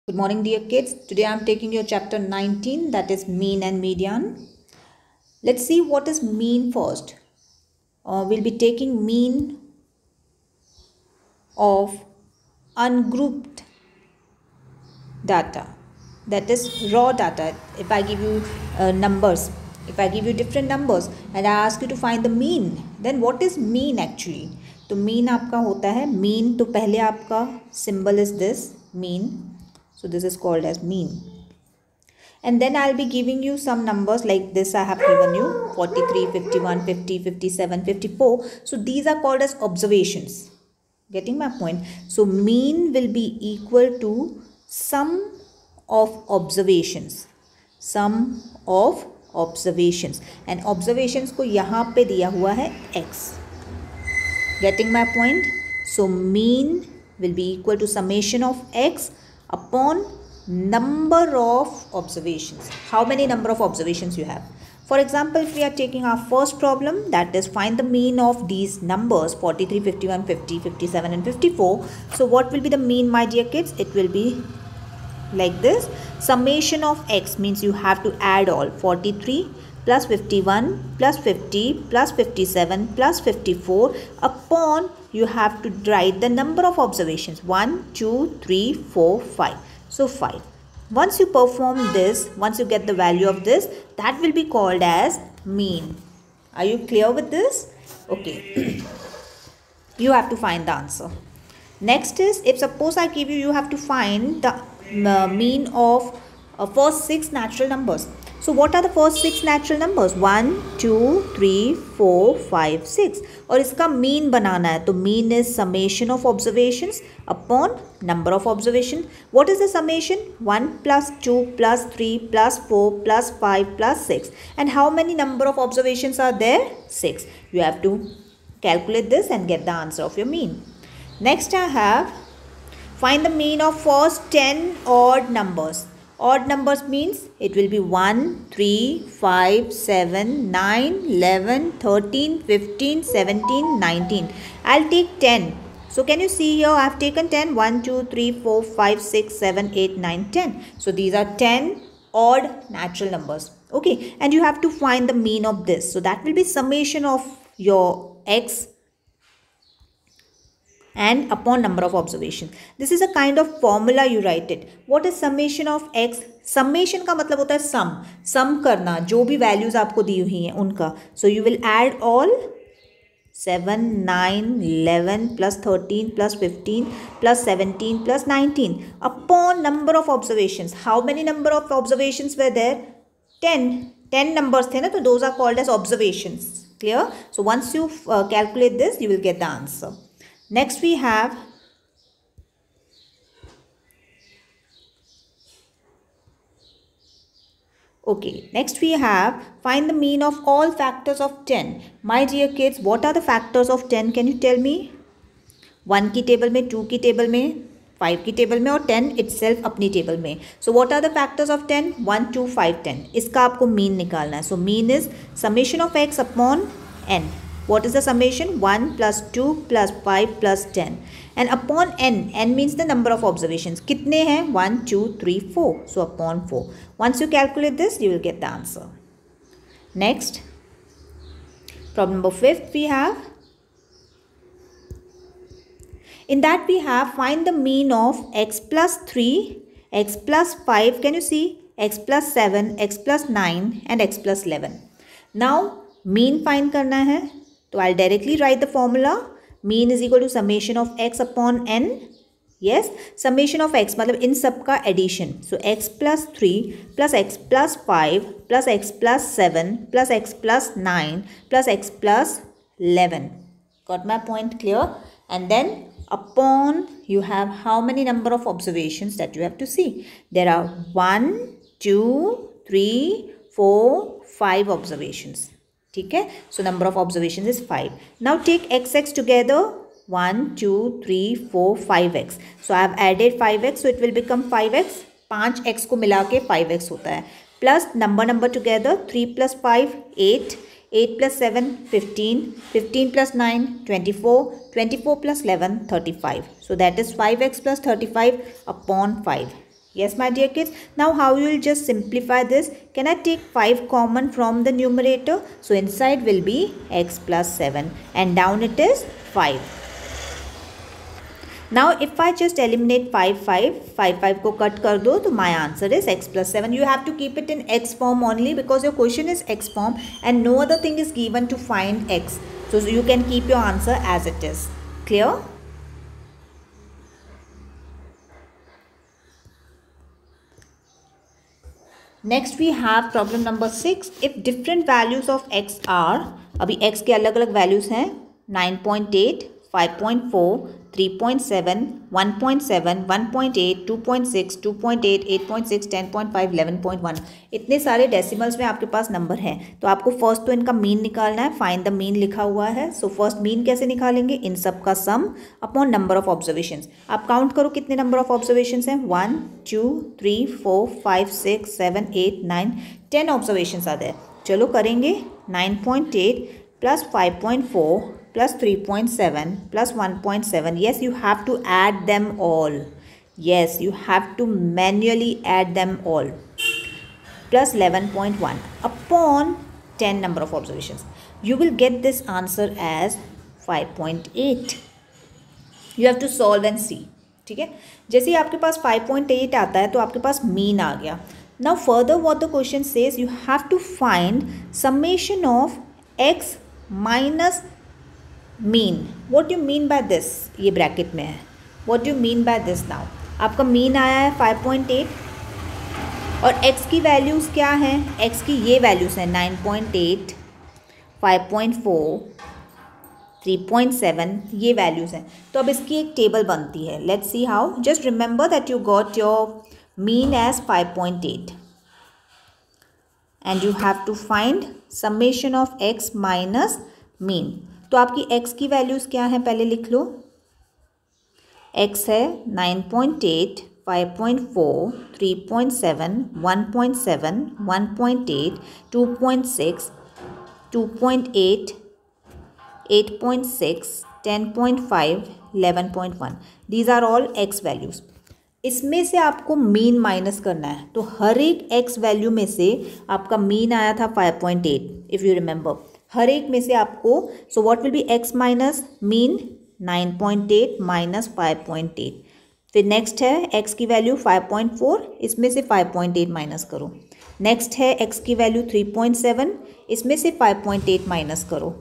Good morning, dear kids. Today I am taking your chapter 19, that is mean and median. Let's see what is mean first. We'll be taking mean of ungrouped data, that is raw data. If I give you numbers, if I give you different numbers and I ask you to find the mean, then what is mean actually? तो mean आपका होता है mean, तो पहले आपका symbol is this mean, so this is called as mean. And then I'll be giving you some numbers like this. I have given you 43, 51, 50, 57, 54. So these are called as observations. Getting my point? So mean will be equal to sum of observations. Sum of observations. And observations को यहाँ पे दिया हुआ है x. Getting my point? So mean will be equal to summation of x upon number of observations. How many number of observations you have? For example, if we are taking our first problem, that is find the mean of these numbers 43, 51, 50, 57 and 54. So what will be the mean, my dear kids? It will be like this. Summation of x means you have to add all 43 plus 51 plus 50 plus 57 plus 54 upon you have to write the number of observations 1, 2, 3, 4, 5. So 5. Once you perform this, once you get the value of this, that will be called as mean. Are you clear with this? Okay. You have to find the answer. Next is, if suppose I give you, you have to find the mean of first 6 natural numbers. So what are the first 6 natural numbers? 1, 2, 3, 4, 5, 6. और इसका mean बनाना है, तो mean is summation of observations upon number of observations. What is the summation? 1 plus 2 plus 3 plus 4 plus 5 plus 6. And how many number of observations are there? 6. You have to calculate this and get the answer of your mean. Next I have find the mean of first 10 odd numbers. Odd numbers means it will be 1, 3, 5, 7, 9, 11, 13, 15, 17, 19. I'll take 10. So can you see here I have taken 10. 1, 2, 3, 4, 5, 6, 7, 8, 9, 10. So these are 10 odd natural numbers. Okay. And you have to find the mean of this. So that will be summation of your x and upon number of observations. This is a kind of formula you write it. What is summation of x? Summation का मतलब होता है sum करना, जो भी values आपको दी हुई हैं उनका. So you will add all 7, 9, 11 plus 13 plus 15 plus 17 plus 19 upon number of observations. How many number of observations were there? 10. 10 numbers थे ना, तो those are called as observations. Clear? So once you calculate this, you will get the answer. Next we have find the mean of all factors of 10. My dear kids, what are the factors of 10? Can you tell me? 1 की table में, 2 की table में, 5 की table में और 10 itself अपनी table में. So what are the factors of 10? 1, 2, 5, 10. इसका आपको mean निकालना है. So mean is summation of x upon n. What is the summation? 1 plus 2 plus 5 plus 10. And upon n, n means the number of observations. कितने हैं? 1, 2, 3, 4. So upon 4. Once you calculate this, you will get the answer. Next, problem number 5 we have. In that we have find the mean of x plus 3, x plus 5. Can you see? X plus 7, x plus 9 and x plus 11. Now, mean find करना है. So I'll directly write the formula. Mean is equal to summation of x upon n. Yes, summation of x मतलब इन सब का addition. So x plus 3 plus x plus 5 plus x plus 7 plus x plus 9 plus x plus 11. Got my point clear? And then upon you have how many number of observations that you have to see. There are 1, 2, 3, 4, 5 observations. ठीक है, so number of observations is 5. Now take x together. 1, 2, 3, 4, 5x. So I have added 5x, so it will become 5x. 5x को मिला के 5x होता है. Plus number together. 3 plus 5, 8. 8 plus 7, 15. 15 plus 9, 24. 24 plus 11, 35. So that is 5x plus 35 upon 5. Yes, my dear kids. Now how you will just simplify this? Can I take 5 common from the numerator? So inside will be x plus 7 and down it is 5. Now if I just eliminate 5 को cut कर दो तो my answer is x plus 7. You have to keep it in x form only because your question is x form and no other thing is given to find x. So you can keep your answer as it is. Clear? Next we have problem number 6. If different values of x are, अभी x के अलग अलग values हैं 9.8, 5.4, 3.7, 1.7, 1.8, 2.6, 2.8, 8.6, 10.5, 11.1 इतने सारे decimals में आपके पास number हैं. तो आपको फर्स्ट तो इनका मीन निकालना है. फाइंड द मीन लिखा हुआ है. सो फर्स्ट मीन कैसे निकालेंगे? इन सब का सम अपॉन नंबर ऑफ ऑब्जर्वेशंस. आप काउंट करो कितने नंबर ऑफ ऑब्जर्वेशंस हैं. 1, 2, 3, 4, 5, 6, 7, 8, 9, 10 ऑब्जर्वेशंस आते हैं. चलो करेंगे. 9.8 plus 5.4 plus 3.7 plus 1.7. Yes, you have to add them all. Yes, you have to manually add them all. Plus 11.1 upon 10 number of observations. You will get this answer as 5.8. You have to solve and see. ठीक है. जैसे ही आपके पास 5.8 आता है तो आपके पास mean आ गया. Now further what the question says, you have to find summation of x minus mean. What you mean by this? ये ब्रैकेट में है. What you mean by this? Now आपका मीन आया है 5.8 और x की वैल्यूज़ क्या हैं? x की ये वैल्यूज़ हैं 9.8, 5.4, 3.7 ये वैल्यूज़ हैं. तो अब इसकी एक टेबल बनती है. Let's see how. Just remember that you got your mean as 5.8 and you have to find summation of x minus mean. तो आपकी x की वैल्यूज़ क्या हैं पहले लिख लो. x है 9.8, 5.4, 3.7, 1.7, 1.8, 2.6, 2.8, 8.6, 10.5, 11.1. These are all x values. इसमें से आपको मीन माइनस करना है. तो हर एक x वैल्यू में से आपका मीन आया था 5.8 इफ़ यू रिमेंबर. हर एक में से आपको, सो what will be x minus mean? 9.8 minus 5.8. फिर नेक्स्ट है x की वैल्यू 5.4, इसमें से 5.8 माइनस करो. नेक्स्ट है x की वैल्यू 3.7, इसमें से 5.8 माइनस करो.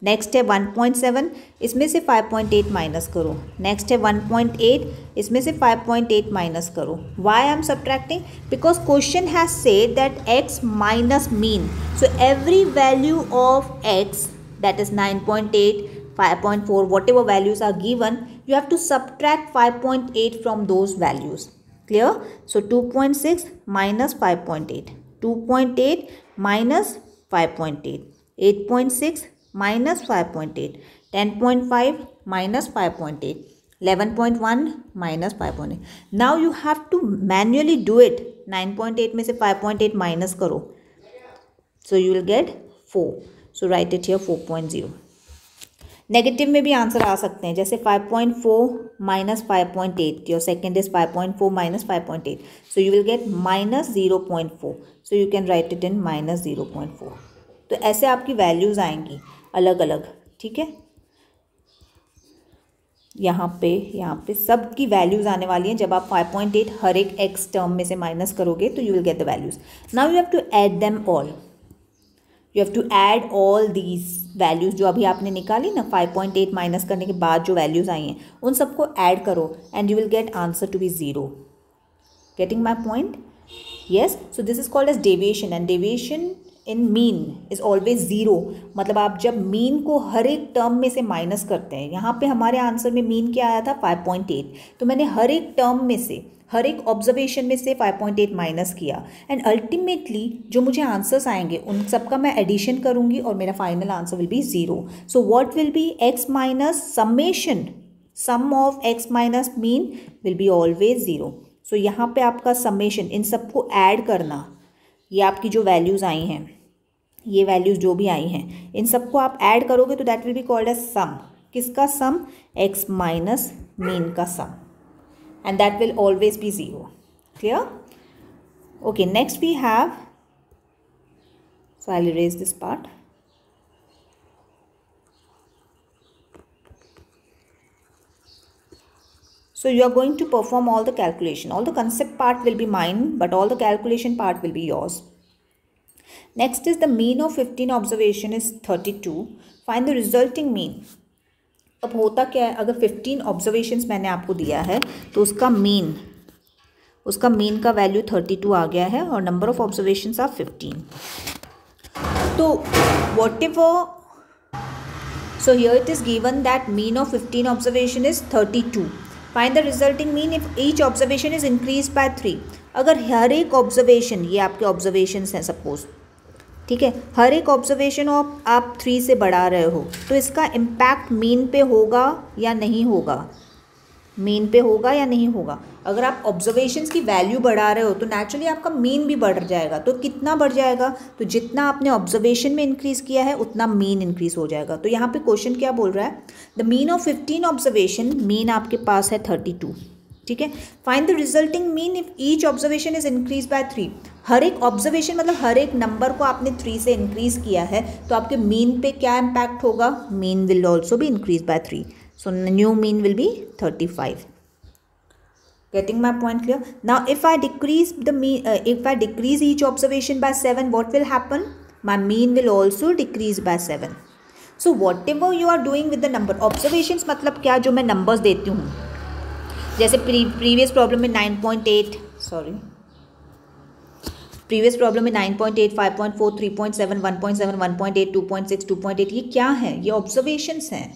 नेक्स्ट है 1.7, इसमें से 5.8 माइनस करो. नेक्स्ट है 1.8, इसमें से 5.8 माइनस करो. Why I am subtracting? Because question has said that x minus mean. So every value of x that is 9.8, 5.4, whatever values are given, you have to subtract 5.8 from those values. Clear? So 2.6 minus 5.8, 2.8 minus 5.8, 8.6 minus 5.8, 10.5 minus 5.8, 11.1 minus 5.8. Now you have to manually do it. 9.8 में से 5.8 minus करो. So you will get 4. So write it here 4.0. Negative में भी answer आ सकते हैं. जैसे 5.4 minus 5.8. Your second is 5.4 minus 5.8. So you will get minus 0.4. So you can write it in minus 0.4. तो ऐसे आपकी वैल्यूज़ आएंगी अलग अलग. ठीक है. यहाँ पे सब की वैल्यूज़ आने वाली हैं. जब आप 5.8 हर एक x टर्म में से माइनस करोगे तो you will get the values. Now you have to add them all. You have to add all these values जो अभी आपने निकाली ना. 5.8 माइनस करने के बाद जो वैल्यूज़ आई हैं उन सबको ऐड करो and you will get answer to be 0. Getting my point? Yes. So this is called as deviation and deviation in mean is always 0. मतलब आप जब मीन को हर एक टर्म में से माइनस करते हैं. यहाँ पे हमारे आंसर में मीन क्या आया था? 5.8. तो मैंने हर एक टर्म में से, हर एक ऑब्जर्वेशन में से 5.8 माइनस किया एंड अल्टीमेटली जो मुझे आंसर्स आएंगे उन सब का मैं एडिशन करूँगी और मेरा final answer will be 0. So what will be x minus summation, sum of x minus mean will be always 0. सो यहाँ पे आपका समेशन, इन सबको ऐड करना. ये आपकी जो वैल्यूज़ आई हैं, ये वैल्यूज़ जो भी आई हैं, इन सबको आप ऐड करोगे तो that will be called as sum. किसका सम? x माइनस मीन का sum. And that will always be 0. Clear? Okay, next we have, so I'll erase this part. So you are going to perform all the calculation. All the concept part will be mine, but all the calculation part will be yours. Next is the mean of 15 observation is 32. Find the resulting mean. अब होता क्या है, अगर 15 observations मैंने आपको दिया है तो उसका मीन का वैल्यू 32 आ गया है और नंबर ऑफ ऑब्जर्वेशंस आर 15. तो whatever, so here it is given that mean of 15 observation is 32. Find the resulting mean if each observation is increased by 3. अगर हर एक ऑब्जर्वेशन, ये आपके ऑब्जर्वेशंस हैं सपोज, ठीक है, हर एक ऑब्जर्वेशन आप 3 से बढ़ा रहे हो तो इसका इम्पैक्ट मीन पे होगा या नहीं होगा, मीन पे होगा या नहीं होगा. अगर आप ऑब्जर्वेशंस की वैल्यू बढ़ा रहे हो तो नेचुरली आपका मीन भी बढ़ जाएगा. तो कितना बढ़ जाएगा, तो जितना आपने ऑब्जर्वेशन में इंक्रीज़ किया है उतना मीन इंक्रीज़ हो जाएगा. तो यहाँ पे क्वेश्चन क्या बोल रहा है, the mean of 15 observation, mean आपके पास है 32, ठीक है. Find the resulting mean if each observation is increase by 3. हर एक ऑब्जर्वेशन मतलब हर एक नंबर को आपने 3 से इंक्रीज किया है तो आपके मीन पे क्या इम्पैक्ट होगा, mean will also be increase by 3. So new mean will be 35. Getting my point clear? Now if I decrease the mean, if I decrease each observation by 7, what will happen? My mean will also decrease by 7. So whatever you are doing with the number observations, मतलब क्या, जो मैं numbers देती हूँ, जैसे previous problem में 9.8, sorry, previous problem में 9.8, 5.4, 3.7, 1.7, 1.8, 2.6, 2.8, ये क्या है, ये observations हैं,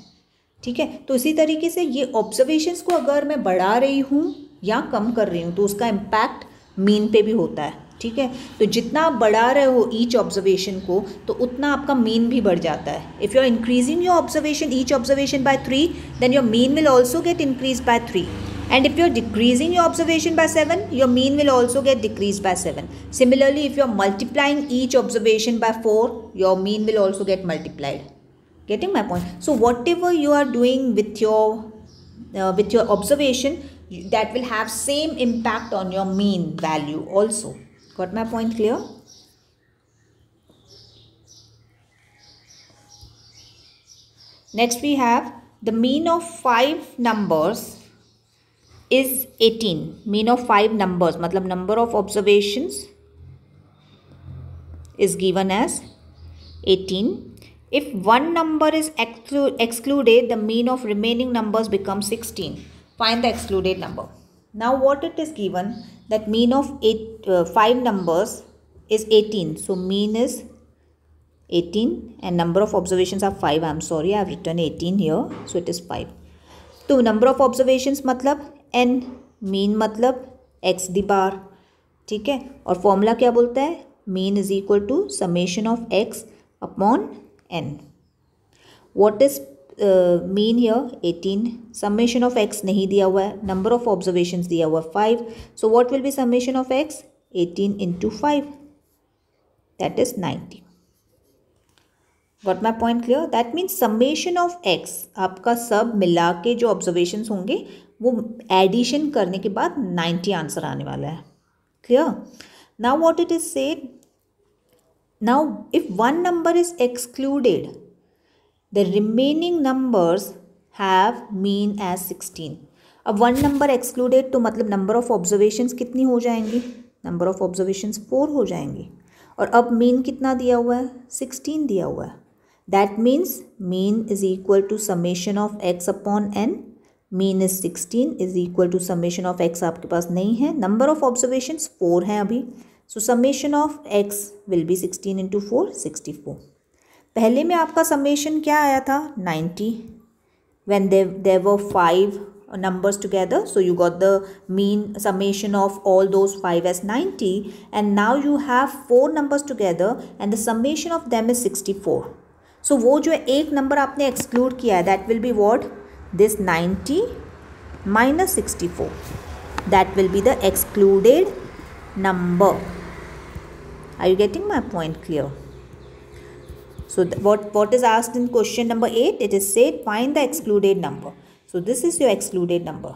ठीक है. तो इसी तरीके से ये ऑब्जर्वेशंस को अगर मैं बढ़ा रही हूँ या कम कर रही हूँ तो उसका इम्पैक्ट मीन पे भी होता है, ठीक है. तो जितना आप बढ़ा रहे हो ईच ऑब्जर्वेशन को तो उतना आपका मीन भी बढ़ जाता है. If you are increasing your observation, each observation by 3, then your mean will also get increase by 3. And if you are decreasing your observation by 7, your mean will also get decreased by 7. Similarly, if you are multiplying each observation by 4, your mean will also get multiplied. Getting my point? So whatever you are doing with your observation, that will have same impact on your mean value also. Got my point clear? Next we have the mean of 5 numbers is 18. Mean of 5 numbers मतलब number of observations is given as 18. If one number is excluded, the mean of remaining numbers becomes 16. Find the excluded number. Now what it is given, that mean of 5 numbers is 18. So mean is 18 and number of observations are 5. I am sorry, I have written 18 here. So it is 5. तो number of observations मतलब n, mean मतलब x d bar, ठीक है. और formula क्या बोलता है, mean is equal to summation of x upon n. What is mean here? 18. Summation of x नहीं दिया हुआ है, number of observations दिया हुआ है 5. So what will be summation of x? 18 into 5, that is 90. Got my point clear? That means summation of x, आपका सब मिला के जो observations होंगे वो एडिशन करने के बाद 90 आंसर आने वाला है. Clear? Now what it is said? Now if one number is excluded, the remaining numbers have mean as 16. अब one number excluded तो मतलब number of observations कितनी हो जाएंगी, number of observations 4 हो जाएंगी. और अब mean कितना दिया हुआ है, 16 दिया हुआ है. That means mean is equal to summation of x upon n. Mean is 16 is equal to summation of x आपके पास नहीं है. Number of observations 4 हैं अभी. So summation of x will be 16 into 4, 64. पहले में आपका summation क्या आया था, 90. When there were 5 numbers together, so you got the mean summation of all those 5 as 90. And now you have 4 numbers together and the summation of them is 64. So वो जो एक number आपने एक्सक्लूड किया है, that will be what? This 90 minus 64. That will be the excluded number. Are you getting my point clear? So what is asked in question number 8? It is said find the excluded number. So this is your excluded number.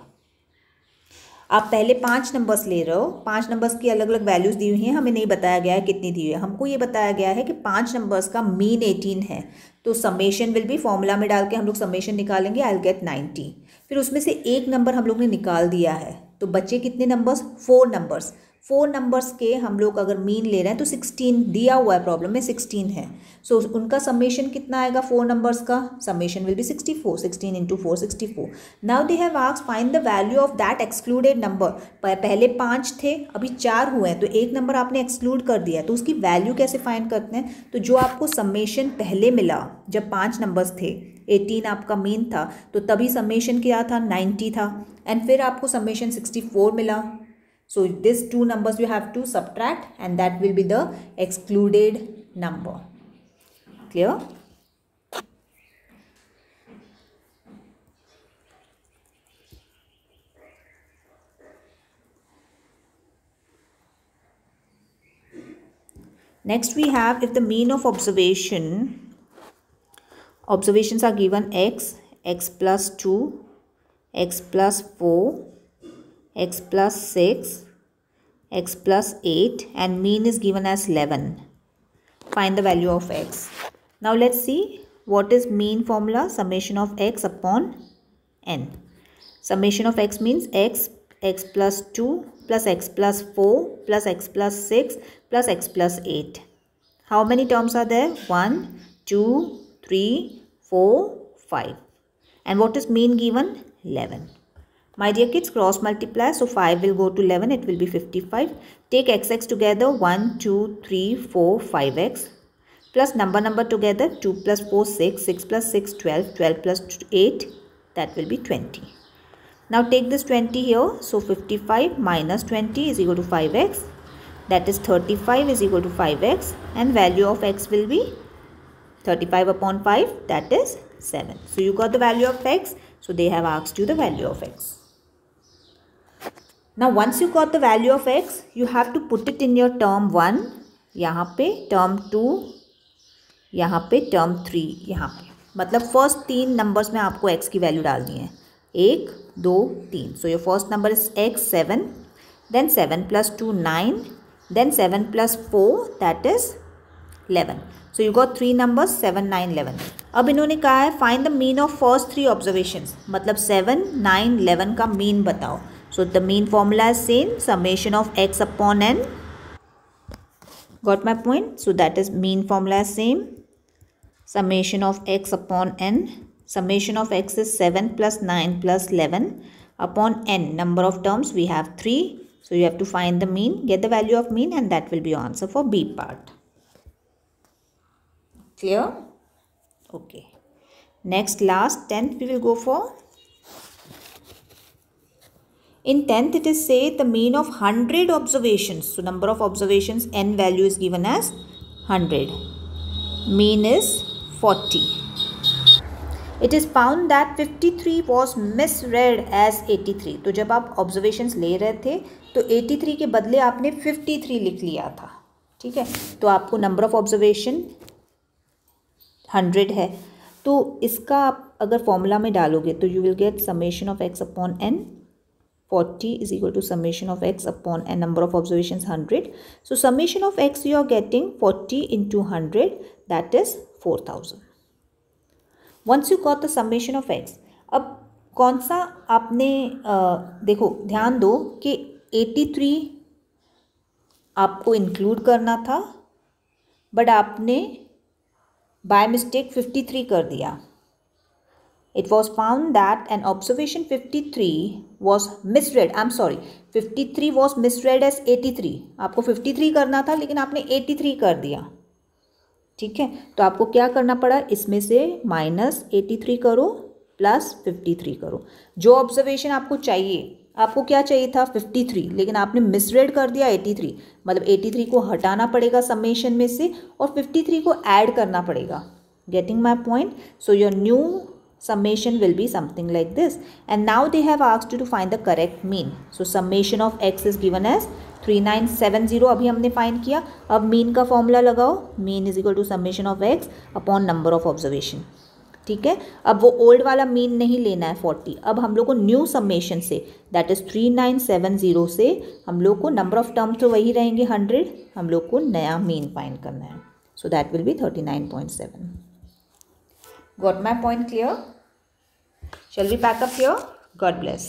आप पहले 5 numbers ले रहे हो, 5 numbers की अलग अलग values दी हुई हैं, हमें नहीं बताया गया है कितनी दी हुई है, हमको ये बताया गया है कि 5 नंबर्स का मीन 18 है। तो समेशन विल बी, फॉर्मूला में डाल के हम लोग समेशन निकालेंगे, आई विल गेट 90। फिर उसमें से एक नंबर हम लोग ने निकाल दिया है, तो बचे कितने नंबर्स, 4 नंबर्स। 4 नंबर्स के हम लोग अगर मीन ले रहे हैं तो 16 दिया हुआ है, प्रॉब्लम में 16 है। सो उनका समेशन कितना आएगा 4 नंबर्स का, summation will be 64, 16 into 4 64। Now they have asked find the value of that excluded number. पहले 5 थे, अभी 4 हुए हैं, तो एक नंबर आपने एक्सक्लूड कर दिया है, तो उसकी वैल्यू कैसे फाइंड करते हैं। तो जो आपको समेशन पहले मिला जब 5 नंबर्स थे, 18 आपका मीन था, तो तभी समेशन क्या था, 90 था, एंड फिर आपको समेशन 64 मिला। So these 2 numbers you have to subtract and that will be the excluded number. Clear? Next we have, if the mean of observations are given x, x plus 2, x plus 4, x plus 6, x plus 8 and mean is given as 11. Find the value of x. Now let's see what is mean formula. Summation of x upon n. Summation of x means x, x plus 2 plus x plus 4 plus x plus 6 plus x plus 8. How many terms are there? 1, 2, 3, 4, 5. And what is mean given? 11. My dear kids, cross multiply, so 5 will go to 11, it will be 55. Take xx together, 1, 2, 3, 4, 5x. Plus number together, 2 plus 4, 6, 6 plus 6, 12, 12 plus 8, that will be 20. Now take this 20 here, so 55 minus 20 is equal to 5x. That is 35 is equal to 5x, and value of x will be 35 upon 5, that is 7. So you got the value of x, so they have asked you the value of x. Now once you got the value of x, you have to put it in your term 1, यहाँ पे term 2, यहाँ पे term 3, यहाँ पे, मतलब first 3 numbers में आपको x की वैल्यू डालनी है, 1, 2, 3. So your first number is x 7, then 7 plus 2 9, then 7 plus 4 that is 11. So you got 3 numbers 7, 9, 11. अब इन्होंने कहा है find the mean of first 3 observations, मतलब 7, 9, 11 का mean बताओ. So the mean formula is same, summation of x upon n. Got my point? So that is mean formula is same, summation of x upon n. Summation of x is 7 plus 9 plus 11 upon n. Number of terms we have 3. So you have to find the mean, get the value of mean, and that will be your answer for B part. Clear? Okay. Next, last 10th we will go for. In 10th it is say the mean of 100 observations. So number of observations, n value is given as 100. Mean is 40. It is found that 53 was misread as 83. तो जब आप observations ले रहे थे तो 83 के बदले आपने 53 लिख लिया था, ठीक है. तो आपको number of observation 100 है, तो इसका आप अगर फॉर्मूला में डालोगे तो you will get summation of x upon n. 40 is equal to summation of x upon n, number of observations 100. So summation of x you are getting 40 into 100, that is 4000. Once you got the summation of x, अब कौन सा आपने देखो ध्यान दो कि 83 आपको include करना था, बट आपने बाय मिस्टेक 53 कर दिया. It was found that an observation 53 was misread. I'm sorry, 53 was misread as 83. आपको 53 करना था लेकिन आपने 83 कर दिया, ठीक है. तो आपको क्या करना पड़ा, इसमें से माइनस 83 करो प्लस 53 करो. जो ऑब्जर्वेशन आपको चाहिए, आपको क्या चाहिए था 53, लेकिन आपने मिसरेड कर दिया 83, मतलब 83 को हटाना पड़ेगा समेशन में से और 53 को ऐड करना पड़ेगा. Getting my point? So your new summation will be something like this, and now they have asked you to find the correct mean. So summation of x is given as 3970 अभी हमने find किया. अब mean का formula लगाओ, mean is equal to summation of x upon number of observation. ठीक है। अब वो ओल्ड वाला मीन नहीं लेना है 40, अब हम लोग को new summation say that is 3970 से हम लोग को नंबर ऑफ टर्म तो वही रहेंगे 100, हम लोग को नया मीन फाइंड करना है। So that will B 39.7. Got my point clear? Shall we pack up here? God bless.